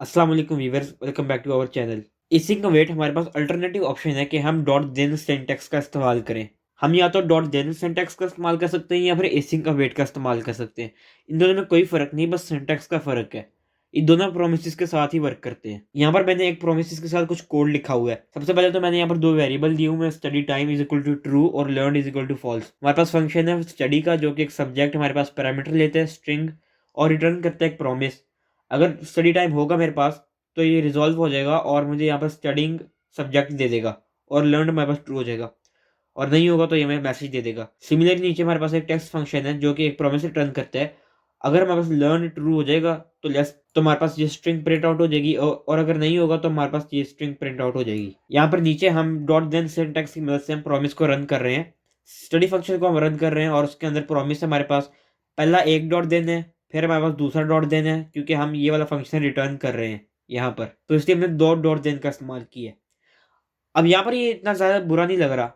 अस्सलाम वालेकुम viewers, welcome back to our channel. इसी का वेट हमारे पास अल्टरनेटिव ऑप्शन है कि हम डॉट देन सिंटैक्स का इस्तेमाल करें। हम या तो डॉट देन सिंटैक्स का इस्तेमाल कर सकते हैं या फिर एसिंग का वेट का इस्तेमाल कर सकते हैं। इन दोनों में कोई फ़र्क नहीं, बस सिंटैक्स का फ़र्क है। ये दोनों प्रोमिसेस के साथ ही वर्क करते हैं। यहाँ पर मैंने एक प्रोमिसेस के साथ कुछ कोड लिखा हुआ है। सबसे पहले तो मैंने यहाँ पर दो वेरिएबल दिए हुए हैं, study time is equal to true और learn is equal to false. हमारे पास फंक्शन है स्टडी का जो कि एक सब्जेक्ट हमारे पास पैरामीटर लेता है स्ट्रिंग और रिटर्न करता है एक प्रॉमिस। अगर स्टडी टाइम होगा मेरे पास तो ये रिजॉल्व हो जाएगा और मुझे यहाँ पर स्टडिंग सब्जेक्ट दे देगा और लर्न हमारे पास ट्रू हो जाएगा, और नहीं होगा तो ये हमें मैसेज दे देगा। सिमिलरली नीचे हमारे पास एक टेक्स्ट फंक्शन है जो कि एक प्रॉमिस रिटर्न करता है। अगर हमारे पास लर्न ट्रू हो जाएगा तो लेस तो हमारे पास ये स्ट्रिंग प्रिंट आउट हो जाएगी, और अगर नहीं होगा तो हमारे पास ये स्ट्रिंग प्रिंट आउट हो जाएगी। यहाँ पर नीचे हम डॉट देन सिंटैक्स की मदद से हम प्रॉमिस को रन कर रहे हैं, स्टडी फंक्शन को हम रन कर रहे हैं, और उसके अंदर प्रॉमिस हमारे पास पहला एक डॉट देन है, फिर हमारे पास दूसरा डॉट देन है क्योंकि हम ये वाला फंक्शन रिटर्न कर रहे हैं यहाँ पर, तो इसलिए हमने दो डॉट देन का इस्तेमाल किया है। अब यहाँ पर ये इतना ज़्यादा बुरा नहीं लग रहा,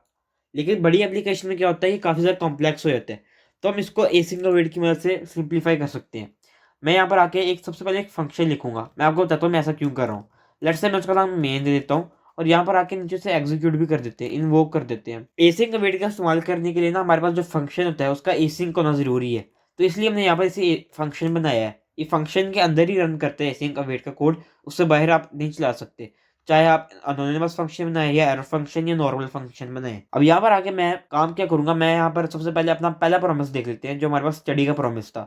लेकिन बड़ी एप्लीकेशन में क्या होता है, ये काफ़ी ज़्यादा कॉम्प्लेक्स हो जाता है। तो हम इसको एसिंगल वेट की मदद से सिंप्लीफाई कर सकते हैं। मैं यहाँ पर आके एक सबसे पहले एक फंक्शन लिखूंगा। मैं आपको बताता हूँ मैं ऐसा क्यों कर रहा हूँ। लेट्स से मैं उसका नाम मेन दे देता हूँ और यहाँ पर आके नीचे से एग्जीक्यूट भी कर देते हैं, इन्वोक कर देते हैं। एसिंग वेट का इस्तेमाल करने के लिए ना हमारे पास जो फंक्शन होता है उसका एसिंग होना ज़रूरी है, तो इसलिए हमने यहाँ पर इसे फंक्शन बनाया है। ये फंक्शन के अंदर ही रन करते हैं एसिंग वेट का कोड, उससे बाहर आप नहीं चला सकते, चाहे आप एनोनिमस फंक्शन बनाए या एरर फंक्शन या नॉर्मल फंक्शन बनाए। अब यहाँ पर आके मैं काम क्या करूंगा, मैं यहाँ पर सबसे पहले अपना पहला प्रॉमिस देख लेते हैं जो हमारे पास स्टडी का प्रॉमिस था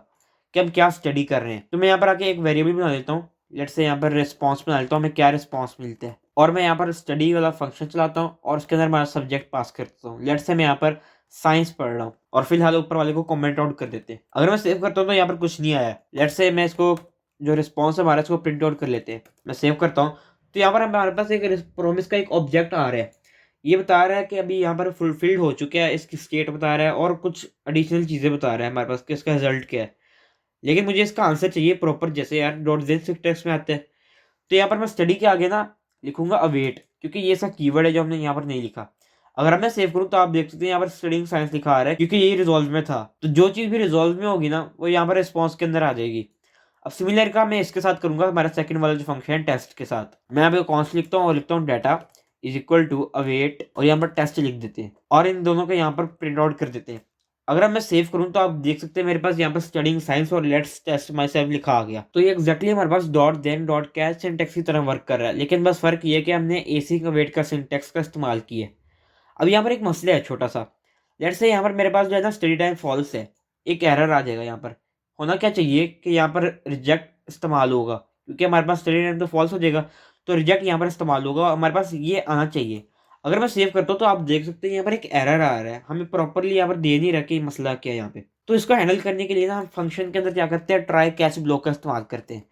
कि हम क्या स्टडी कर रहे हैं। तो मैं यहाँ पर आके एक वेरिएबल बना लेता हूँ, लेट्स से यहाँ पर रिस्पॉन्स बना लेता हूँ, हमें क्या रिस्पॉन्स मिलता है, और मैं यहाँ पर स्टडी वाला फंक्शन चलाता हूँ और उसके अंदर हमारा सब्जेक्ट पास करता हूँ। लेट्स से मैं यहाँ पर साइंस पढ़ रहा हूँ, और फिलहाल ऊपर वाले को कमेंट आउट कर देते हैं। अगर मैं सेव करता हूँ तो यहाँ पर कुछ नहीं आया। लेट्स से मैं इसको जो रिस्पॉन्स है हमारा इसको प्रिंट आउट कर लेते हैं। मैं सेव करता हूँ तो यहाँ पर हमारे पास एक प्रॉमिस का एक ऑब्जेक्ट आ रहा है। ये बता रहा है कि अभी यहाँ पर फुलफिल्ड हो चुका है, इसकी स्टेट बता रहा है और कुछ एडिशनल चीज़ें बता रहा है हमारे पास कि इसका रिजल्ट क्या है। लेकिन मुझे इसका आंसर चाहिए प्रॉपर, जैसे यार डॉट जेन सिंटैक्स में आता है। तो यहाँ पर मैं स्टडी के आगे ना लिखूंगा अवेट, क्योंकि ये इसका कीवर्ड है जो हमने यहाँ पर नहीं लिखा। अगर मैं सेव करूँ तो आप देख सकते हैं यहाँ पर स्टडिंग साइंस लिखा आ रहा है क्योंकि ये रिजॉल्व में था। तो जो चीज़ भी रिजॉल्व में होगी ना वो यहाँ पर रिस्पॉन्स के अंदर आ जाएगी। अब सिमिलर का मैं इसके साथ करूंगा, हमारा सेकंड वाला जो फंक्शन है टेस्ट के साथ। मैं यहाँ पे कॉन्स्ट लिखता हूँ और लिखता हूँ data is equal to await, और यहाँ पर टेस्ट लिख देते हैं और इन दोनों को यहाँ पर प्रिंट आउट कर देते हैं। अगर मैं सेव करूँ तो आप देख सकते हैं मेरे पास यहाँ पर स्टडिंग साइंस और लेट्स टेस्ट माई सेल्फ लिखा आ गया। तो ये एक्जैक्टली हमारे पास dot then dot catch syntax की तरह वर्क कर रहा है, लेकिन बस फर्क ये है कि हमने एसी का वेट का सिंटैक्स का इस्तेमाल किया है। अब यहाँ पर एक मसला है छोटा सा। लेट्स से यहाँ पर मेरे पास जो है ना स्टडी टाइम फॉल्स है, एक एरर आ जाएगा। यहाँ पर होना क्या चाहिए कि यहाँ पर रिजेक्ट इस्तेमाल होगा, क्योंकि हमारे पास स्टडी टाइम तो फॉल्स हो जाएगा, तो रिजेक्ट यहाँ पर इस्तेमाल होगा, हमारे पास ये आना चाहिए। अगर मैं सेव करता हूँ तो आप देख सकते हैं यहाँ पर एक एरर आ रहा है, हमें प्रॉपरली यहाँ पर दे नहीं रहा कि मसला क्या है यहाँ पे। तो इसको हैंडल करने के लिए ना हम फंक्शन के अंदर क्या करते हैं, ट्राई कैच ब्लॉक का इस्तेमाल करते हैं।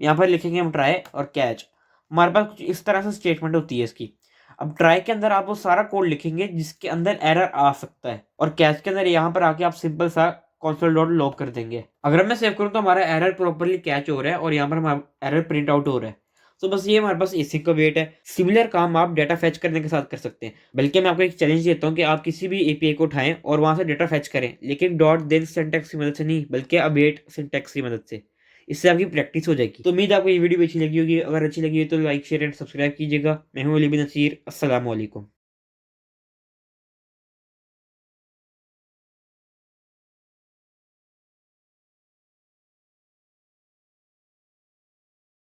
यहाँ पर लिखेंगे हम ट्राई और कैच, हमारे पास कुछ इस तरह से स्टेटमेंट होती है इसकी। अब ट्राई के अंदर आप वो सारा कोड लिखेंगे जिसके अंदर एरर आ सकता है, और कैच के अंदर यहाँ पर आके आप सिंपल सा console डॉट लॉग कर देंगे। अगर मैं सेव करूँ तो हमारा एरर प्रॉपरली कैच हो रहा है और यहाँ पर हमारा एरर प्रिंट आउट हो रहा है। तो बस ये हमारे पास एसिंग का वेट है। सिमिलर काम आप डेटा फैच करने के साथ कर सकते हैं, बल्कि मैं आपको एक चैलेंज देता हूँ कि आप किसी भी एपीआई को उठाएं और वहां से डेटा फैच करें, लेकिन डॉट देन सिंटैक्स की मदद से नहीं बल्कि अवेट सिंटैक्स की मदद से। इससे आपकी प्रैक्टिस हो जाएगी। तो उम्मीद है आपको ये वीडियो अच्छी लगी होगी। अगर अच्छी लगी हो तो लाइक शेयर एंड सब्सक्राइब कीजिएगा। मैं हूं अली बिन नसीर। अस्सलाम वालेकुम।